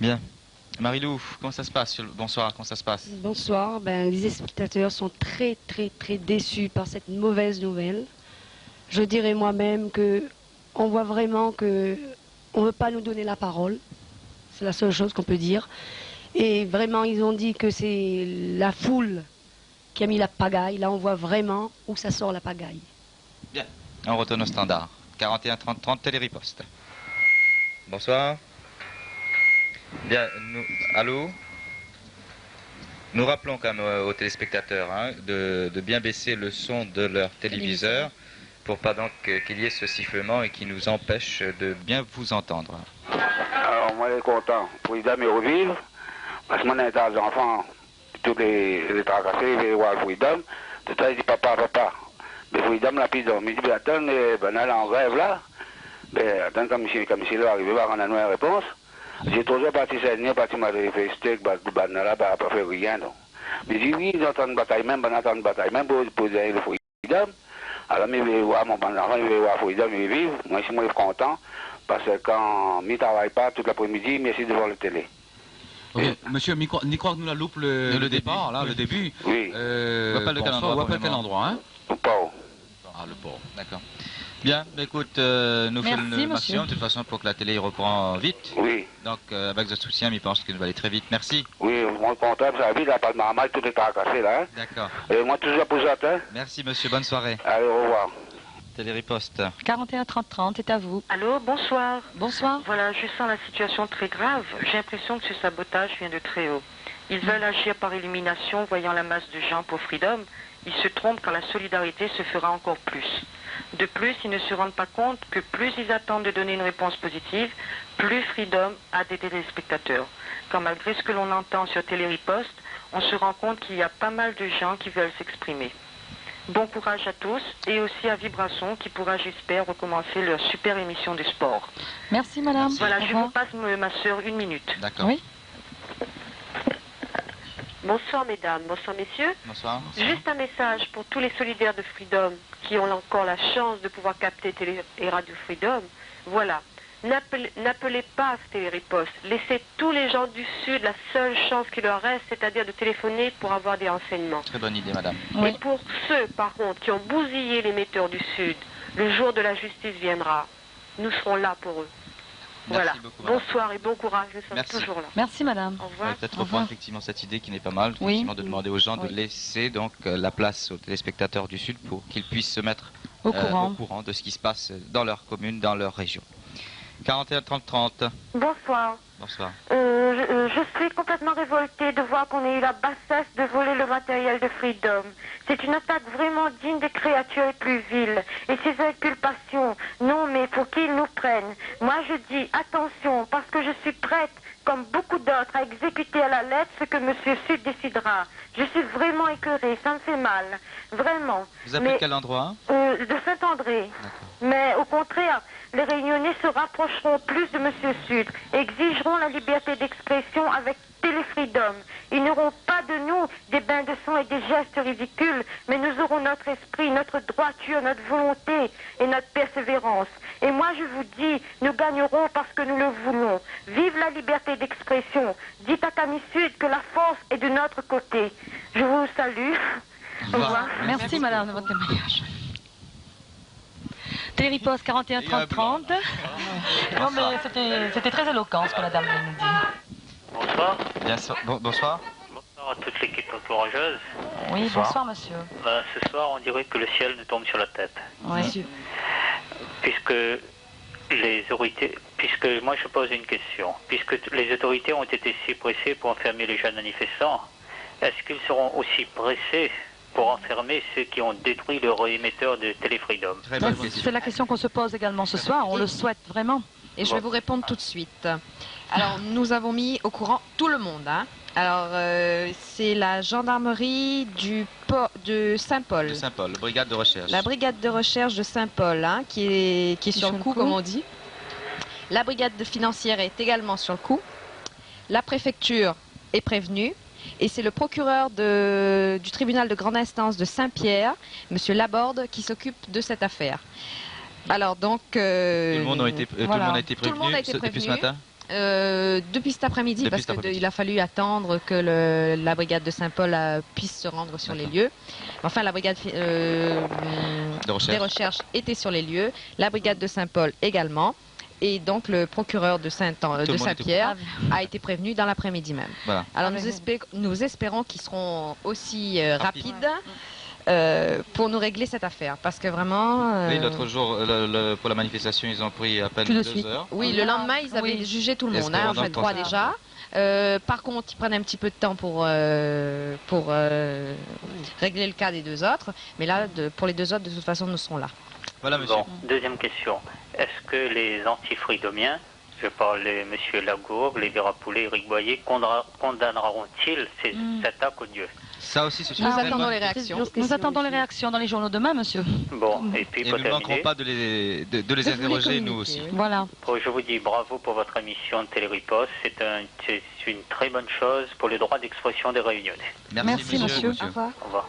Bien. Marilou, comment ça se passe? Bonsoir, comment ça se passe? Bonsoir. Les spectateurs sont très déçus par cette mauvaise nouvelle. Je dirais moi-même que on voit vraiment que on ne veut pas nous donner la parole. C'est la seule chose qu'on peut dire. Et vraiment, ils ont dit que c'est la foule qui a mis la pagaille. Là, on voit vraiment où ça sort la pagaille. Bien. On retourne au standard. 41 30 30, Télériposte. Bonsoir. Bien, allô? Nous rappelons quand même aux téléspectateurs de bien baisser le son de leur téléviseur pour pas donc qu'il y ait ce sifflement et qui nous empêche de bien vous entendre. Alors moi je suis content pour les dames et revivre, parce que mon état d'enfant, tous les tracassés, ils veulent voir Freedom, tout ça ils disent papa. Mais Freedom la piste donc, il dit attends, ben elle en rêve là, ben attends comme si là arrivé voir on a une réponse. J'ai toujours parti cette nuit, parti manifester, là, pas faire rien donc. Mais j'ai dit oui, ils entendent une bataille même pour dire le Freedom. Alors, je vais voir mon enfant, je vais voir Freedom, je vais vivre. Moi, je suis content, parce que quand je ne travaille pas tout l'après-midi, je suis devant la télé. Okay. Monsieur, n'y crois que nous la loupe le départ, là, le début. Oui. On appelle quel endroit, hein? Le port. Ah, le port. D'accord. Bien, écoute, nous faisons le maximum, de toute façon, pour que la télé reprend vite. Oui. Donc, avec votre soutien, je pense qu'il va aller très vite. Merci. Oui, moi, content, ça vite, là, pas de maman, tout est cassé, là. Hein? D'accord. Et moi, toujours pour ça, hein? Merci, monsieur, bonne soirée. Allez, au revoir. Télériposte. 41 30 30, c'est à vous. Allô, bonsoir. Bonsoir. Voilà, je sens la situation très grave. J'ai l'impression que ce sabotage vient de très haut. Ils veulent agir par élimination, voyant la masse de gens pour Freedom. Ils se trompent quand la solidarité se fera encore plus. De plus, ils ne se rendent pas compte que plus ils attendent de donner une réponse positive, plus Freedom a des téléspectateurs. Quand malgré ce que l'on entend sur Télériposte, on se rend compte qu'il y a pas mal de gens qui veulent s'exprimer. Bon courage à tous et aussi à Vibration qui pourra, j'espère, recommencer leur super émission de sport. Merci madame. Voilà, je vous passe ma soeur 1 minute. D'accord. Oui. Bonsoir mesdames, bonsoir messieurs. Bonsoir. Juste un message pour tous les solidaires de Freedom qui ont encore la chance de pouvoir capter Télé et Radio Freedom. Voilà, n'appelez pas Télériposte. Laissez tous les gens du Sud la seule chance qui leur reste, c'est-à-dire de téléphoner pour avoir des renseignements. Très bonne idée, madame. Et pour ceux, par contre, qui ont bousillé l'émetteur du Sud, le jour de la justice viendra. Nous serons là pour eux. Voilà. Beaucoup, bonsoir et bon courage, nous sommes toujours là. Merci madame. Au revoir. Peut-être reprendre effectivement cette idée qui n'est pas mal, effectivement, de demander aux gens de laisser donc la place aux téléspectateurs du Sud pour qu'ils puissent se mettre au courant de ce qui se passe dans leur commune, dans leur région. 41 30 30. Bonsoir. Bonsoir. Je suis complètement révoltée de voir qu'on ait eu la bassesse de voler le matériel de Freedom. C'est une attaque vraiment digne des créatures les plus viles. Et ces inculpations, non mais pour qu'ils nous prennent. Moi je dis attention, parce que je suis prête, comme beaucoup d'autres, à exécuter à la lettre ce que M. Sud décidera. Je suis vraiment écœurée, ça me fait mal. Vraiment. Vous appelez quel endroit? De Saint-André. Mais au contraire, les Réunionnais se rapprocheront plus de M. Sud, exigeront la liberté d'expression avec Téléfreedom. Ils n'auront pas de nous des bains de sang et des gestes ridicules, mais nous aurons notre esprit, notre droiture, notre volonté et notre persévérance. Et moi je vous dis, nous gagnerons parce que nous le voulons. Vive la liberté d'expression. Dites à Camille Sud que la force est de notre côté. Je vous salue. Au revoir. Merci madame de votre témoignage. Télériposte 41 30 30. Non mais c'était très éloquent ce que la dame vient de nous dire. Bonsoir. Bonsoir. Bonsoir à toute l'équipe courageuse. Oui, bonsoir monsieur. Ce soir, on dirait que le ciel nous tombe sur la tête. Oui. Puisque moi je pose une question. Puisque les autorités ont été si pressées pour enfermer les jeunes manifestants, est-ce qu'ils seront aussi pressés pour enfermer ceux qui ont détruit leur émetteur de Téléfreedom? C'est la question qu'on se pose également ce soir, on le souhaite vraiment. Et je vais vous répondre tout de suite. Alors, nous avons mis au courant tout le monde. Hein. Alors, c'est la gendarmerie de Saint-Paul. De Saint-Paul, la brigade de recherche. La brigade de recherche de Saint-Paul, hein, qui est sur le coup, comme on dit. La brigade financière est également sur le coup. La préfecture est prévenue. Et c'est le procureur du tribunal de grande instance de Saint-Pierre, M. Laborde, qui s'occupe de cette affaire. Alors donc... tout le monde a été prévenu depuis ce matin? Depuis cet après-midi, parce qu'il a fallu attendre que la brigade de Saint-Paul puisse se rendre sur les lieux. Enfin, la brigade des recherches était sur les lieux, la brigade de Saint-Paul également. Et donc le procureur de Saint-Pierre a été prévenu dans l'après-midi même. Voilà. Alors nous espérons qu'ils seront aussi rapides pour nous régler cette affaire. Parce que vraiment... Oui, l'autre jour, pour la manifestation, ils ont pris à peine 2 heures. Oui, le lendemain, ils avaient jugé tout le monde, en fait 3 déjà. Par contre, ils prennent un petit peu de temps pour régler le cas des 2 autres. Mais là, pour les 2 autres, de toute façon, nous serons là. Voilà, monsieur. Bon, deuxième question. Est-ce que les anti-freedomiens, je parle de M. Lagourgue, les Verapoulet, Éric Boyer, condamneront-ils ces attaques odieuses? Ça aussi, c'est Nous attendons les réactions. Nous attendons les réactions dans les journaux demain, monsieur. Bon, et puis nous ne manquerons pas de les interroger, nous aussi. Voilà. Je vous dis bravo pour votre émission de Télé-Riposte. C'est une très bonne chose pour le droit d'expression des Réunionnais. Merci, monsieur. Au revoir.